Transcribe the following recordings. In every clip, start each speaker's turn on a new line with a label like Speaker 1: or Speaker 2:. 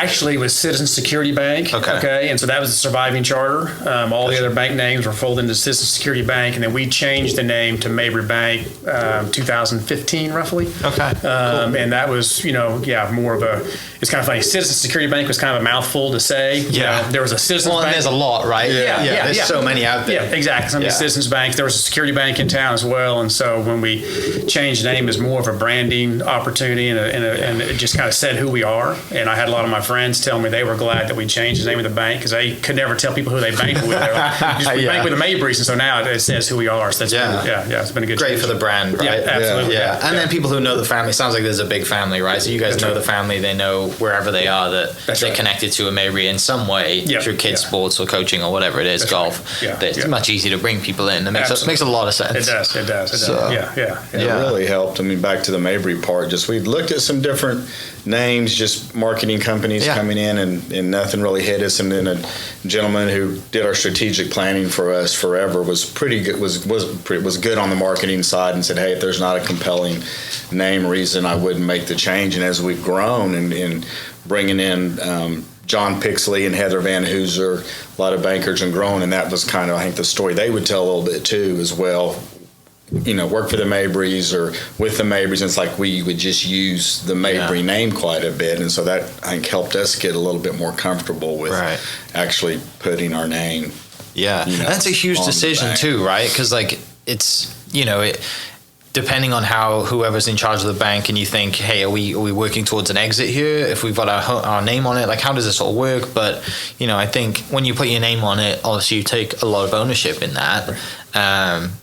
Speaker 1: actually was Citizen Security Bank. Okay. And so that was the surviving charter. All the other bank names were folded into Citizen Security Bank, and then we changed the name to Mabrey Bank 2015, roughly.
Speaker 2: Okay.
Speaker 1: Cool. And that was, more of a, it's kind of funny. Citizen Security Bank was kind of a mouthful to say.
Speaker 2: Yeah.
Speaker 1: There was a Citizens Bank.
Speaker 2: There's a lot, right?
Speaker 1: Yeah.
Speaker 2: There's so many out there.
Speaker 1: Yeah, exactly. Some of the Citizens Banks. There was a security bank in town as well. And so when we changed the name, it was more of a branding opportunity, and it just kind of said who we are. And I had a lot of my friends tell me they were glad that we changed the name of the bank because they could never tell people who they banked with. They were like, we bank with the Mabreys, and so now it says who we are. So that's it's been a good
Speaker 2: great
Speaker 1: change.
Speaker 2: For the brand, right?
Speaker 1: Yeah, absolutely.
Speaker 2: Yeah. And then people who know the family. Sounds like there's a big family, right? So you guys know the family. They know wherever they are that they're connected to a Mabrey in some way through kids sports or coaching or whatever it is, golf.
Speaker 1: Right.
Speaker 2: It's much easier to bring people in. It makes a lot of sense.
Speaker 1: It does.
Speaker 3: So, it really helped. I mean, back to the Mabrey part, just we looked at some different names, just marketing companies coming in, and nothing really hit us. And then a gentleman who did our strategic planning for us forever was pretty good, was good on the marketing side, and said, hey, if there's not a compelling name reason, I wouldn't make the change. And as we've grown and bringing in John Pixley and Heather Van Hooser, a lot of bankers, and grown, and that was kind of, I think, the story they would tell a little bit too as well. Work for the Mabreys or with the Mabreys, and it's like we would just use the Mabrey name quite a bit, and so that, I think, helped us get a little bit more comfortable with actually putting our name.
Speaker 2: Yeah, that's a huge decision too, right? Because it's depending on how whoever's in charge of the bank, and you think, hey, are we working towards an exit here? If we've got our name on it, how does this all work? But I think when you put your name on it, obviously you take a lot of ownership in that.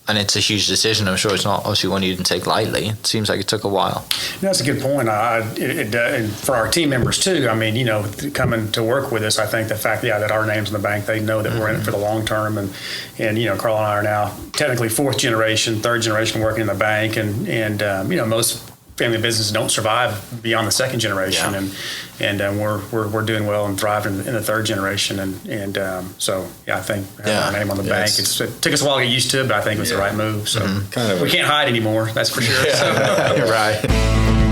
Speaker 2: And it's a huge decision. I'm sure it's not obviously one you didn't take lightly. It seems like it took a while.
Speaker 1: That's a good point. And for our team members too, I mean, coming to work with us, I think the fact that our name's in the bank, they know that we're in it for the long term. And Carl and I are now technically third generation working in the bank. And most family businesses don't survive beyond the second generation, and we're doing well and thriving in the third generation, and so I think having our name on the bank, it took us a while to get used to it, but I think it was the right move. So we can't hide anymore, that's for sure. So.
Speaker 2: Right.